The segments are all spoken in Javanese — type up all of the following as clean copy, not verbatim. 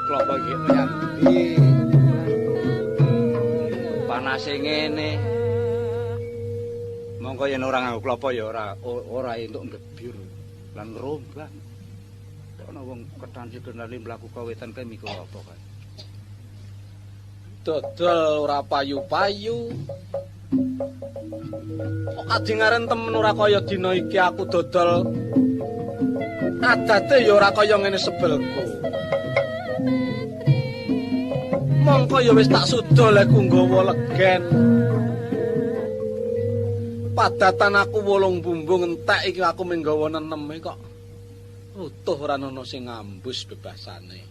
Klopo iki kaya ndi? Panase ngene. Monggo yen ora nganggo klopo ya ora entuk gebyur lan rombang. Ana wong ketan sikenali mlaku kawetan kae mikul apa kae. Dodol ora payu-payu. Kok kadingaren temen ora kaya dina iki aku dodol. Adate ya ora kaya ngene sebelku. Mongko ya wis tak suda lek nggawa legen. Padatan aku 8 bumbung entek iki aku menggawa 6 kok. Utuh ora ana sing ngambus bebasane.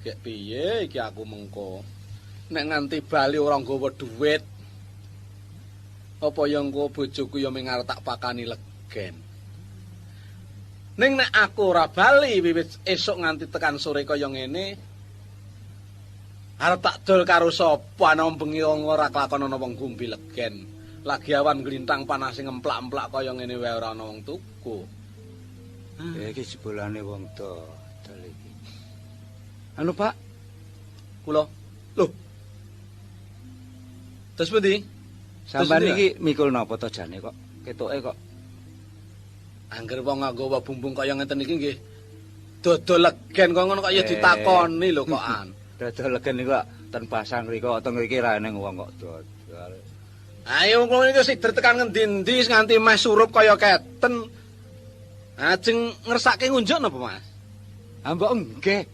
Gek piye iki aku mengko. Nek nganti bali ora nggawa dhuwit. Apa ya engko bojoku ya ming arep tak pakani legen. Ning nek aku ora bali wiwit esuk nganti tekan sore kaya ngene, arep tak dol karo sapa ana bengi ora kelakon ana wong ngombe legen. Lagi awan glintang panas sing emplak-emplak kaya ngene wae ora ana wong tuku. Iki jebolane wong dodol iki. Anu Pak, Kula. Lho. Terus pundi? sampean iki mikul napa to jane kok ketoke kok angger wong nganggo bumbung kaya ngeten iki nggih. Dodol legen kok ngono kok ya ditakoni lho kok an. Dodol legen niku kok ten pasang mriku teng iki ra eneng wong kok dodol. Ayo wong iki sik tekan ngendi-endi nganti meh surup kaya keten. Ajeng ngersake ngunjuk napa, Mas? Mbok nggih.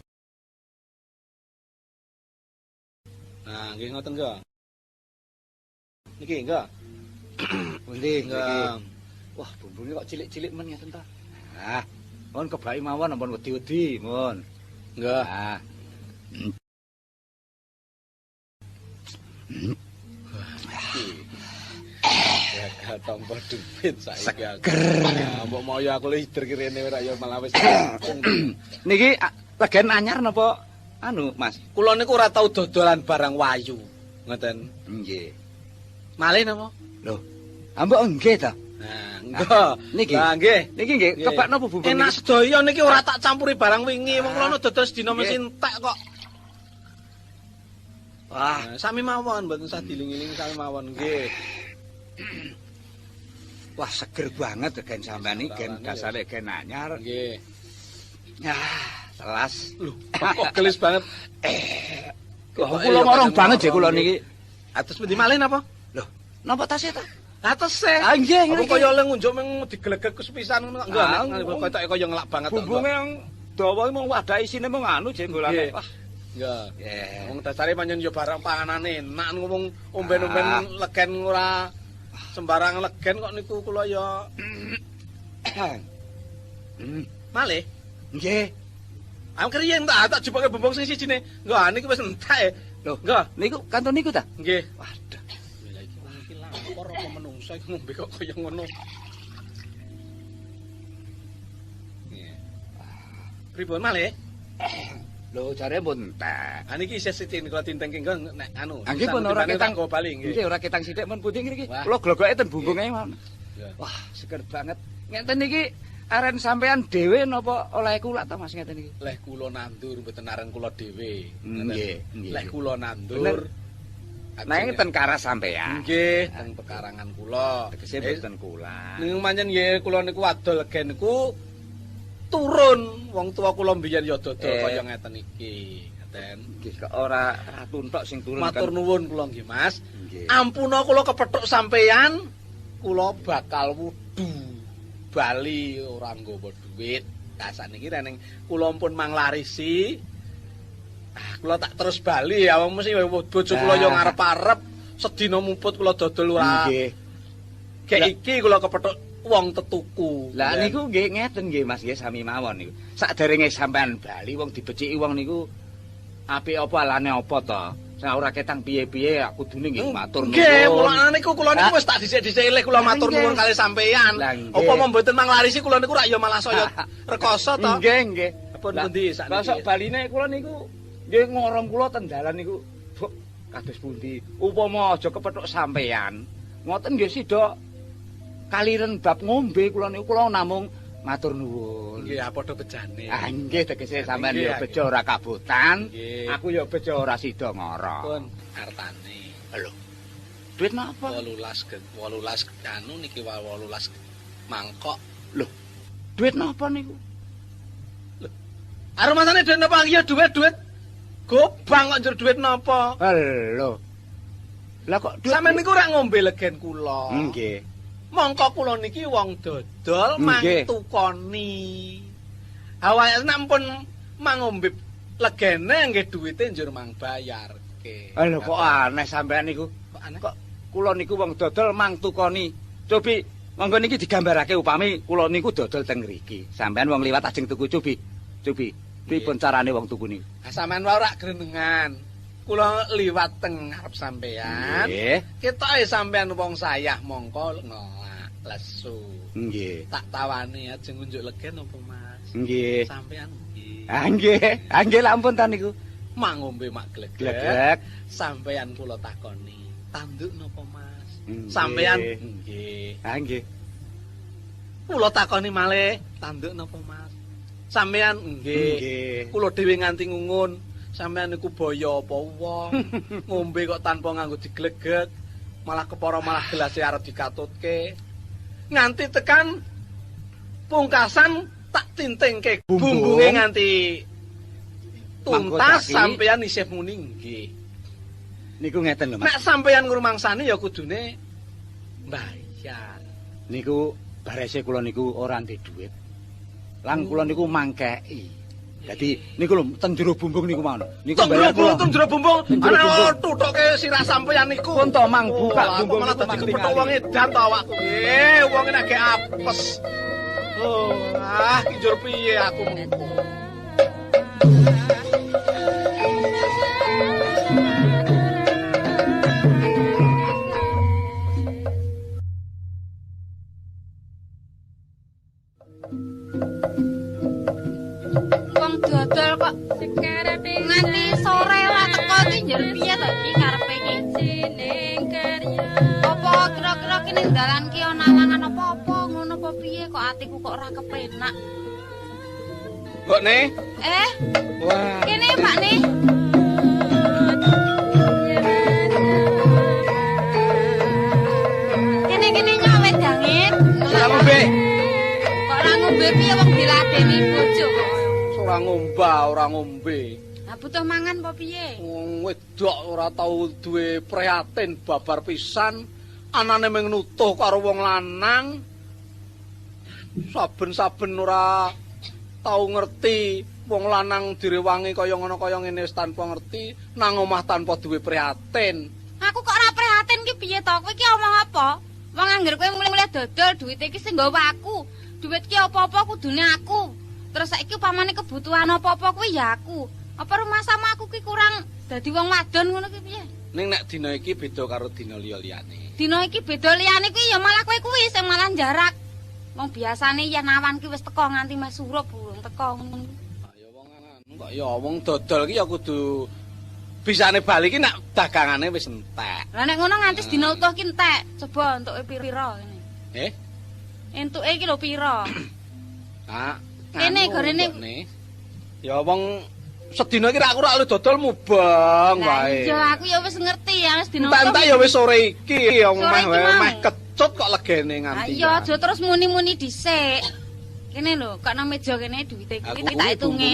Nah, nggih ngoten kok. Niki enggak. Pundi Enggak. Wah, bumbune kok cilik-cilik men ngeten ta. Ah, mon kebaki mawon ampun wedi-wedi, mon. Enggak. Ah. Ya tampa duit saiki aku. Mbok mau ya aku lider kirene ora ya malah wis. Niki legen anyar napa anu, Mas? Kula niku ora tau dodolan barang wayu. Ngoten. Nggih. Malih napa? Lho, mbok nggih ta? Nah, enggak. Niki. Lah nggih. Niki nggih kebak napa bumbung Enak niki? sedaya niki ora tak campuri barang wingi. Wong kula dodol sedina mesti entek kok. Wah, Sami mawon mboten usah diling-iling sami mawon nggih. wah seger banget gen sampean iki gen dasare gen anyar. Nggih. Yah, telas. Lho, kok gelis banget. Kula morong banget ya kula niki. Atus pundi malih napa? Lho, napa tasih ta? Atus e. Ah nggih, Apa nggih. kaya oleh ngunjuk meng diglegek kesepisan ngono enggak nek kaya ngelak banget. Bumbunge yang dawa mung wadah isine mung anu jembolane. Nggih. Wah, Enggak. yeah. Wong dasare pancen yo barang panganane enak ngomong omben-omben legen ora sembarang legen kok niku kula ya malih. Nggih. Aku kriyen tak jupake bumbung sing sijine. Enggak niki wis entek. Lho, Enggak. niku kanton niku ta? Nggih. Waduh. Lha iki wong iki lapor apa menungso iki ngombe kok kaya ngono. Nggih. Pripun malih? Lho, jare pun entek. Ah niki isih sithik kula tintengke nek anu. Nggih pun ora ketang go bali nggih. Nggih, ora ketang sithik men putih niki. Wah. Kula glogoke ten bumbunge mawon. Ya. Wah, seger banget. Ngeten niki aren sampean dhewe napa oleh kula ta Mas ngeten iki? Leh kula nandur mboten areng kula dhewe. Nggih, nggih. Leh kula nandur. Bener. Nanging ten karas sampean. Nggih, teng pekarangan kula. Tegese mboten kula. Niku pancen nggih kula niku adol legen niku turun wong tua kula mbiyen ya dodol kaya ngeten iki. Ngeten. Nggih, kok ora tuntok sing turun Matur nuwun kula nggih, Mas. Nggih. Ampuna kula kepethuk sampeyan, kula bakal wudu bali ora nggawa dhuwit. Kasane iki reneng kula pun manglarisi. Ah, kula tak terus bali ya wong mesti bojo kula yo ngarep-arep sedina mumput kula dodol ora. Nggih. Kayak iki kula kepethuk wong tetuku. Lah niku nggih ngeten nggih Mas nggih sami mawon niku. Saderenge sampean bali wong dibeciki wong niku apik apa alane apa to? Sing ora ketang piye-piye aku kudune nggih matur nuwun. Nggih, mulane niku kula niku wis tak dhisik-dhisik kula matur nuwun kali sampeyan. Apa mboten manglarisi kula niku rak ya malah saya rekoso to. Nggih, nggih. Pun pundi sakniki? Lah sok baline kula niku nggih ngorong kula ten dalan niku. Buk, kados pundi? Upama aja kepethuk sampean. Ngoten nggih sida kaliren bab ngombe kula niku kula namung Matur nuwun. Nggih, padha bejane. Ah nggih tegese sampean Nggih, ya bejo ora kabutan, Nggih. aku ya bejo ora sida ngara. Pun artane. Lho. Duit napa? 18 anu niki 18 mangkok. Lho. Duit napa niku? Are masane duit napa? Ya duit. Gobang kok njur duit napa? Lho. Lah kok duit Sampeyan niku ora ngombe legen kula. Nggih. Mongko kula niki wong dodol Nggih. mangtukoni. Awake nek pun mangombe legene nggih duwite njur mang bayarke. Lho kok aneh sampean niku. Kok aneh? Kok kula niku wong dodol mangtukoni. Cobi monggo niki digambarake upami kula niku dodol teng mriki. Sampean wong liwat ajeng tuku cobi. Pripun carane wong tuku niku? Ah sampean wae ora grenengan. Kula liwat teng ngarep sampean. Nggih. Ketoke sampean wong sayah mongko ngelak lesu. Nggih. Tak tawani aja ngunjuk legen apa Mas? Nggih. Sampean nggih. Ah nggih lampun ta niku. Mangombe mak glegek. Glegek. Sampean kula takoni, tanduk napa Mas? Nggih. Sampean nggih. Ah nggih. Kula takoni malih, tanduk napa Mas? Sampean nggih. Nggih. Kula dhewe nganti ngungun, sampean niku boyo apa wong? Ngombe kok tanpa nganggo diglegek, malah kepara malah gelase arep dikatutke. Nganti tekan pungkasan tak tintingke Bumbung. bumbunge nganti tuntas Mangkocaki. sampean isih muni nggih. Niku ngeten lho Mas. Nek sampean ngrumangsani ya kudune mbayar. Niku barese kula niku ora ndek dhuwit. Lang kula niku mangkeki. Dadi niku lho teng jero bumbung niku mau. Niku bayar kula. Teng jero bumbung, Teng jero ana bumbung. tutuke sirah sampeyan niku. Pun to mang buka Oh, bumbung malah niku dadi mang kepethuk tingali. wong edan to awakku. Wong nek ge apes. Oh, ki njur piye aku mengko. Wong dodol kok nganti sore ora teko iki njer piye to iki karepe iki? Apa kira-kira kene dalan ki ana alangan apa-apa ngono apa piye kok atiku kok ora kepenak. Kok ne? Wah. Kene Pak nih. Kene nyok wedangit. Ora ngombe. Kok ora ngombe piye wong diladeni bojo kok. Ora ngombe. Lah butuh mangan apa piye? Wong wedok ora tau duwe prihatin babar pisan, anane mung nutuh karo wong lanang. Saben-saben ora tau ngerti wong lanang direwangi kaya ngono kaya ngene wis tanpa ngerti, nang omah tanpa duwe prihatin. Aku kok ora prihatin ki piye to? Kowe ki omong apa? Wong angger kowe mulai dodol duit iki sing nggawa aku. Duit ki apa-apa kudune aku. Terus saiki upamane kebutuhan apa-apa kuwi ya aku. Apa rumah sama aku ki kurang dadi wong wadon ngono ki piye? Ning nek dina iki beda karo dina liya-liyane. Dina iki beda liyane kuwi ya malah kowe kuwi sing malah jarak. Wong biasane yen awan ki wis teko nganti Mas Surup burung teko ngono. Kok ya wong anu kok ya wong dodol ki ya kudu bisane bali ki nek dagangane wis entek. Lah nek ngono nganti dina utuh ki entek. Coba entuke pira ngene. Eh? Entuke ki lho pira? Ah, Kene, anu, gorene. mbokne. Ya wong sedina iki ra aku ra lu dodol mubeng Lah wae. iya aku ya wis ngerti ya wis dina Entek ya wis sore iki ya Sore meh iki wae mau. meh kecut kok legene Ah nganti. iya aja terus muni-muni dhisik. Kene lho, kok nang meja kene duwite Aku iki tak hitunge.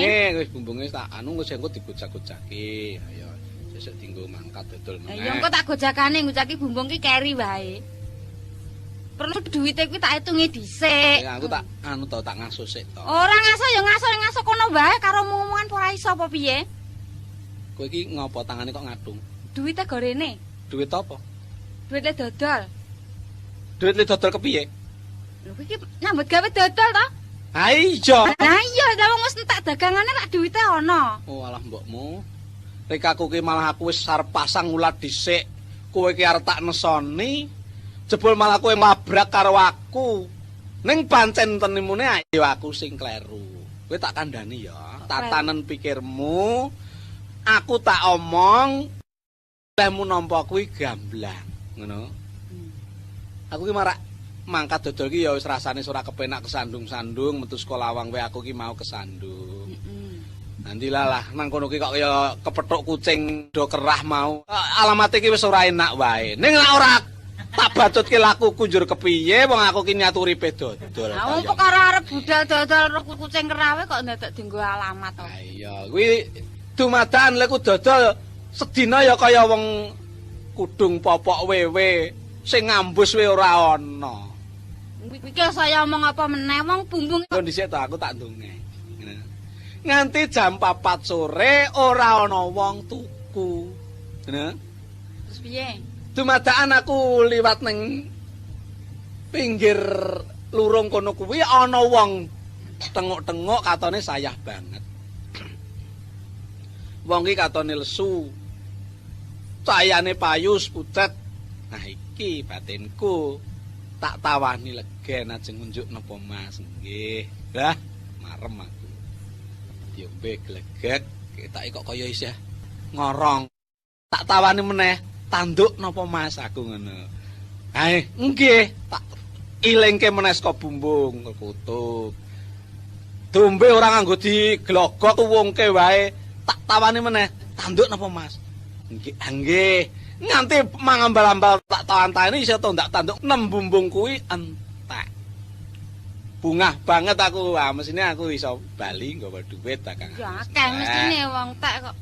bumbunge tak anu wis engko digojak-gojaki. Ayo sesuk dinggo mangkat dodol Ya meneh. engko tak gojakane ngucaki bumbung ki keri wae. Perlu duwite kuwi tak hitunge dhisik. Ya aku tak anu to tak ngaso sik to. Ora ngaso ya ngaso kono wae karo ngomongan ora iso apa piye? Kowe iki ngopo tangane kok ngadung? Duwite gorene, Duit apa? duwite dodol. Duit li dodol kepiye? Lho kuwi iki nyambut gawe dodol to? Ha iya. Lah iya, lah wong wis entek dagangane tak duwite ana. Oh alah mbokmu. Nek aku ki malah aku wis arep pasang ulat dhisik. Kowe ki arep tak nesoni. Jebul malah kowe mabrak karo aku. Ning pancen tenimune ayo aku sing kleru. Kowe tak kandhani ya. Tatanen pikirmu. Aku tak omong lehmu nampa kuwi gamblang, ngono. Aku ki marak mangkat dodol ki ya wis rasane ora kepenak kesandung-sandung metu sekolah awang wae aku ki mau kesandung. Nanti lah nang kono ki kok kaya kepethuk kucing do kerah mau. Alamate ki wis ora enak wae. Ning lek ora tak batutke lakuku njur kepiye wong aku ki niat uripe dodol. Lah wong perkara arep budal dodol kucing kerawe kok ndadak dienggo alamat to. Ha iya, kuwi dumadakan lek ku dodol sedina ya kaya wong kudung popok wewe sing ngambus we ora ana. Iki saya omong apa meneh wong bumbung Kondisi to aku tak ndonge. Nganti jam 4 sore ora ana wong tuku. Ngono. terus piye? Dumadakan aku liwat ning pinggir lurung kono kuwi ana wong tengok-tengok katone sayah banget. Wong iki katone lesu. Cahayane payus putet. Nah iki batinku tak tawani legen ajeng ngunjuk napa Mas nggih. Lah marem aku. Diombe glegek ketake kok kaya isih ngorong. Tak tawani meneh, tanduk napa Mas aku ngono. Hae, nggih, tak ilingke meneh saka bumbung ketutup. Dombe ora nganggo diglogot tuwungke wae, tak tawani meneh, tanduk napa Mas? Nggih, nggih. Nganti mangambal-ambal tak tawantani iso to ndak tanduk nem bumbung kuwi entek. Bungah banget aku, mesine aku iso bali nggawa dhuwit ta Kang. Ya akeh mestine wong tek kok.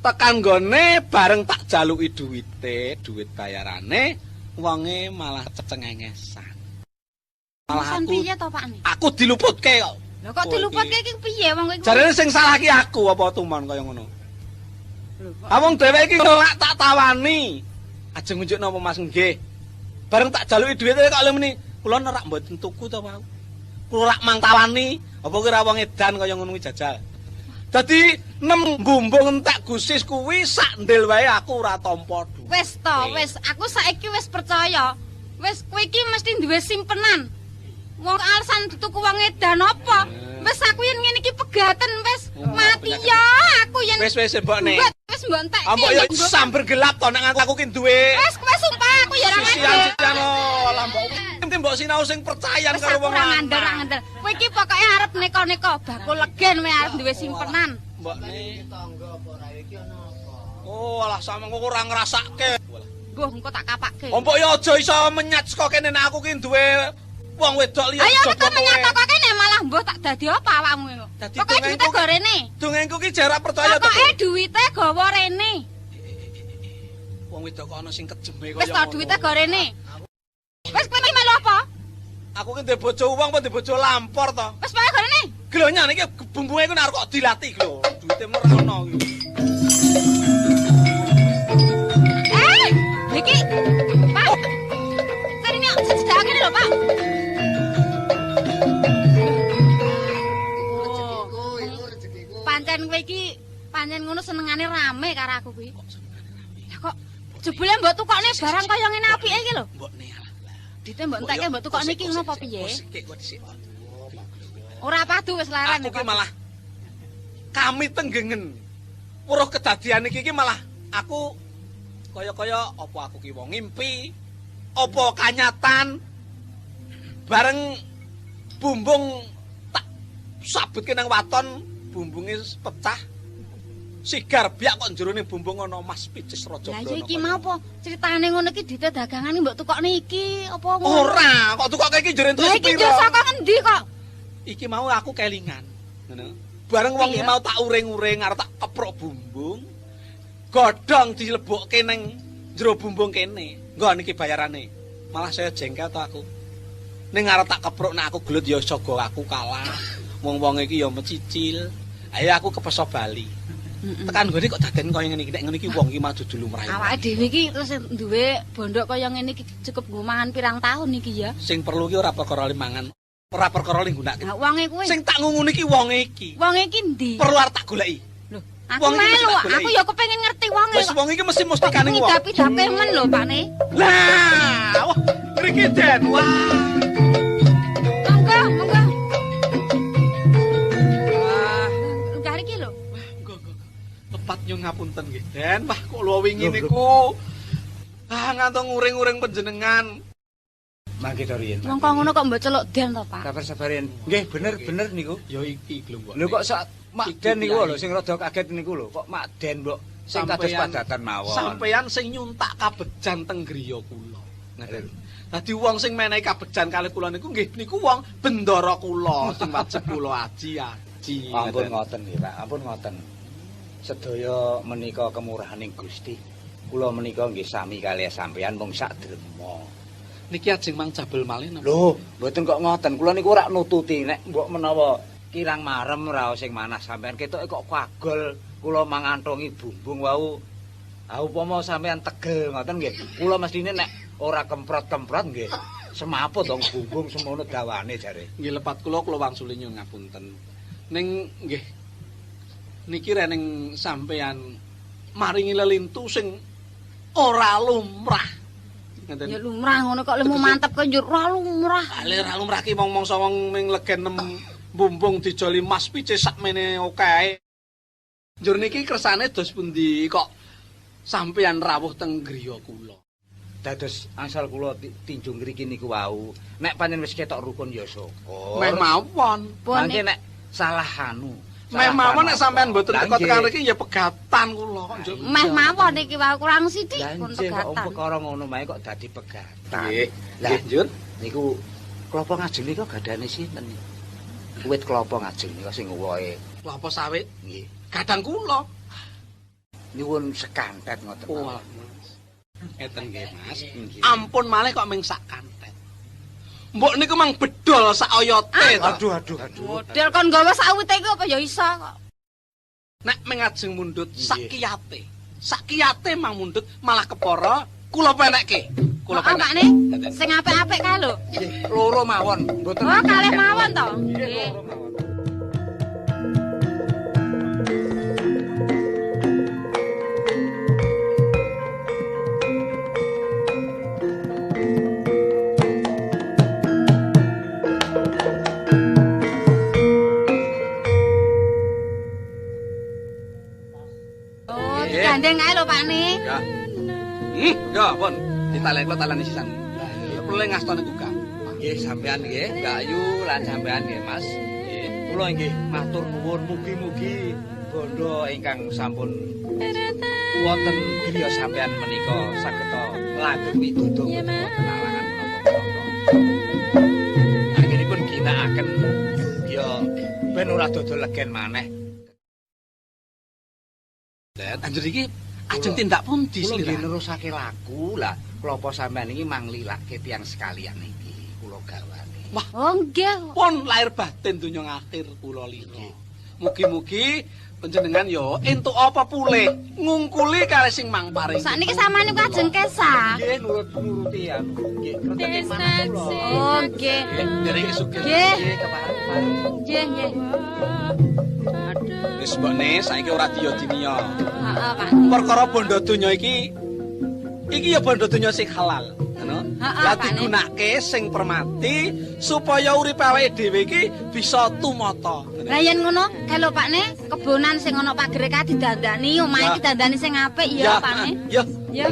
Tekan gone bareng tak jaluki duwite, duwit bayarane, wonge malah cecengengesan. Malah aku piye to Pak? Aku diluputke kok. Lho kok diluputke iki piye wong iki? Jarene sing salah ki aku apa tumon kaya ngono. Wong dheweke iki nolak tak tawani. Ajeng ngunjuk napa Mas nggih. Bareng tak jaluki duwite kok lho meni. Kula nerak mboten tuku to, Pak. Kula rak mangtawani, apa kira wong edan kaya ngono kuwi jajal. Dadi 6 bumbung entek gusis kuwi sak ndil wae aku ora tampa dhuwit. Wis to, wis aku saiki wis percaya. Wis kowe iki mesti duwe simpenan. Wong alasan dituku wong edan apa? Wis aku yen ngene iki pegaten wis mati ya aku yen. Wis mbokne. Wis mbok entek. Ambok ya sambar gelap to nek aku ki duwe. Wis kowe sumpah aku ya ora Sian-sian lah mbok. Mbok sinau sing percaya karo wong lanang. Kowe iki pokoke arep neko-neko bakul legen kowe arep duwe simpenan. Mbokne tangga apa ra iki ana apa? Oh, alah sampe kok ora ngrasake. Mbuh engko tak kapakke. Mbok ya aja iso menyat saka kene nek aku ki duwe wong wedok liya. Ayo nek menyat saka kene malah mbuh tak dadi apa awakmu iku? Pokoke duwite go rene. Dongengku ki jarak percaya to. Pokoke duwite gawa rene. Wong wedok kok ana sing kejeme kaya. Wis to duwite go rene. Wis kowe iki melu apa? Aku ki ndek bojo wong apa ndek bojo lampor to. Wis pokoke go rene. Glonya niki bumbunge ku nek kok dilatih lho. Duwite ora ono iki. Iki. Pak. Sarine sedake lho, Pak. Pancen kowe iki pancen ngono senengane rame karo aku kuwi. Lah kok jebule mbok tukokne barang kaya ngene apike iki lho. Mbokne alah. Dite mbok entekke mbok tukokne iki ngono apa piye? Ora padu wis leren aku ki malah kami tenggengen. Weruh kedadian iki malah aku kaya-kaya apa aku ki wong ngimpi, apa kanyatan. Bareng bumbung tak sabutke nang waton, bumbunge pecah. Sigar biak kok jerone bumbung ana Mas Picis Raja Brana. Lah iki mau apa critane ngono iki dite dagangan mbok tukokne iki apa ngono? Ora, kok tukoke iki jere entuk piro? Lah iki yo saka ngendi kok? Iki mau aku kelingan, ngono. Bareng wong iki mau tak uring-uring arep tak keprok bumbung. Godhong dilebokke ning jero bumbung kene. Nggon iki bayarane. Malah saya jengkel to aku. Ning arep tak keprok nek aku gelut ya jaga aku kalah. Wong-wong iki ya mecicil. Ayo aku kepeso bali. Tekan gone kok daden kaya ngene iki nek ngene iki wong iki maju dulu mrayu. Awake dhewe iki terus duwe bondok kaya ngene iki cukup nggo mangan pirang tahun iki ya. Sing perlu ki ora perkara mangan. Ora perkara nggunakake. Lah wonge kuwi. Sing tak ngunguni iki wonge iki. Wonge iki ndi? Perlu arep tak goleki. Lho, aku melu, aku ya kepengin ngerti wonge. Wis wong iki mesti mustikane wong. Ngidapi-dapi men lho, Pakne. Lah, wah, mriki Den. Wah. Monggo, monggo. Wah, Enggak iki lho. monggo. Tepat nyuwun ngapunten nggih, Den. Wah, kok luwe wingi niku. Ah, ngantos nguring-uring panjenengan. Mangke to riyen. Wong kok ngono kok mbok celuk den to, Pak? Sabar-sabarin. Nggih, bener niku. Ya iki lho mbok. Lho kok sak Mak Den niku lho sing rada kaget niku lho. Kok Mak Den mbok sing kados padatan mawon. Sampeyan sing nyuntak kabejan teng griya kula. Ngeten. Dadi wong sing menehi kabejan kalih kula niku nggih niku wong bendara kula sing wajib kula aji. Ampun ngoten nggih, Pak. Ampun ngoten. Sedaya menika kemurahaning Gusti. Kula menika nggih sami kalih sampeyan mung sak drema. Niki ajeng mang jabel malih napa? Lho, mboten kok ngoten. Kula niku ora nututi nek mbok menawa kirang marem raos sing manah sampeyan ketoke kok kagol kula mangantongi bumbung wau. Ah upama sampeyan tegel ngoten nggih. Kula mestine nek ora kemprot-kemprot nggih semaput dong bumbung semono dawane jare. Nggih lepat kula wangsuli nyuwun ngapunten. Ning nggih niki rening sampeyan maringi lelintu sing ora lumrah. Ngeten. Ya lumrah ngono kok lemu mantep kok njur ora lumrah. Ale ora lumrah ki mongso wong ning legen bumbung dijoli mas pice sakmene okae. Njur niki kersane dos pundi kok sampeyan rawuh teng griya kula. Dados angsal kula tinju ngriki niku wau. Nek pancen wis ketok rukun ya syukur. Meh mawon. Mangke nek salah anu. Meh mawon nek sampeyan mboten teko tekan mriki ya pegatan kula kok njur. Meh mawon iki wae kurang sithik pun Kok pegatan. perkara ngono mae kok dadi pegatan. Nggih. Lah Nggih, Njur. niku klapa ngajeng niku gadane sinten? Wit klapa ngajeng niku sing uwohe. Klapa sawit Nggih. gadang kula. Nyuwun sekantet ngoten. Oh, ngeten nggih, Mas. Nggih. Ampun malih kok ming sak kantet. Mbok niku mang bedol sak oyote to. Aduh. Model kon gawe sawite iki apa ya iso kok. Nek mengajeng mundhut Nggih. sak kiyate. Sak kiyate mang mundhut malah kepara kula penekke. Kula Kok penek. Pakne? Sing apik-apik kae lho. Nggih, loro mawon, mboten. Oh, kalih mawon to. Nggih, Nggih. loro mawon. Oh, digandeng kae lho Pakne. Ya. Ya, pun. Ditalek kula talani sisan. Perlu ngastone ku Kang. Nggih, sampean nggih, Mbak Ayu lan sampean nggih, Mas. Nggih, kula nggih matur nuwun mugi-mugi bondo ingkang sampun wonten griya sampean menika saged langgeng pituduh wonten alangan menapa-menapa. Anggenipun ginakaken ya ben ora dodol legen maneh. Dan anjir iki ajeng tindak pundi Kula nggih sliramu? nerusake laku lah. Klapa sampean iki manglilake tiyang sekalian iki kula gawane. Wah, Oh, nggih. pun lahir batin donya ngakhir kula lira. Mugi-mugi panjenengan yo entuk apa pulih ngungkuli kalih sing mang paring. Sakniki sampeyan niku ajeng kesah. Nggih nuruti anu nggih kreteke manah kula. Oh, nggih. Derenge sugih. Nggih. Nggih kepareng. Nggih. Wis mbokne saiki ora diya-dinya. Heeh, Pak. Perkara bondo donya iki ya bondo donya sing halal, ngono. Heeh, Lah Pak, Nek. digunakake sing permati supaya urip awake dhewe iki bisa tumata. Lah yen ngono, kalau Pakne, kebonan sing ana pagere kae didandani, omahe iki dandani sing apik ya, Pakne. Ya. Ya.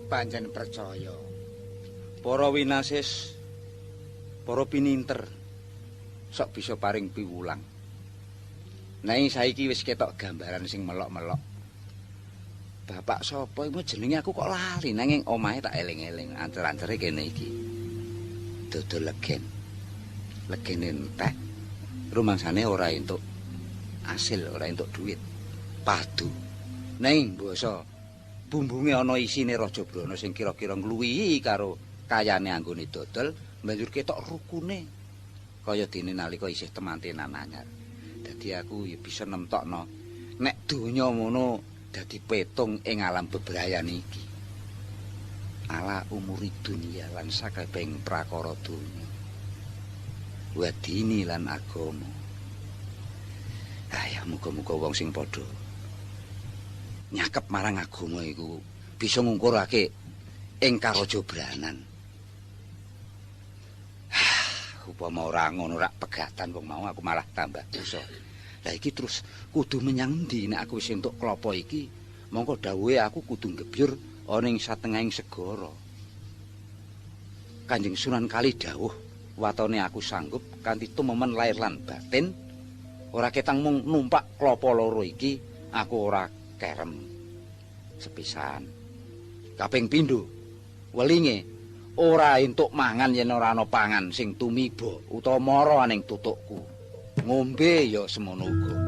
Pancen percaya. Para winasis, para pininter sok bisa paring piwulang. Nai saiki wis ketok gambaran sing melok-melok. Bapak sapa iku jenenge aku kok lali nanging omahe tak eling-eling ancer-ancere kene iki. Dodol legen. Legene entek. Rumangsane ora entuk asil, ora entuk duit. Padu. Ning basa bumbunge ana isine Raja Brana sing kira-kira ngluwihi karo kayane anggone dodol, banjur ketok rukune. Kaya dene nalika isih temantenan anyar. Dadi aku ya bisa nemtokno nek donya ngono dadi petung ing alam bebrayan iki. Ala umuri dunia lan sakabehing prakara donya. Wadini lan agama. Ah ya muga-muga wong sing padha nyakep marang agama iku bisa ngungkurake ing karajabranan. Upama ora ngono rak pegatan wong mau aku malah tambah dosa. Lah iki terus kudu menyang ndi nek aku wis entuk klapa iki, mongko dawuhe aku kudu gebyur ana ing satengahing segara. Kanjeng Sunan Kali dawuh, watone aku sanggup kanthi tumemen lair lan batin, ora ketang mung numpak klapa loro iki, aku ora kerem. Sepisan. Kaping pindho, welinge ora entuk mangan yen ora ana pangan sing tumiba utawa mara aning tutukku. Ngombe ya semono uga.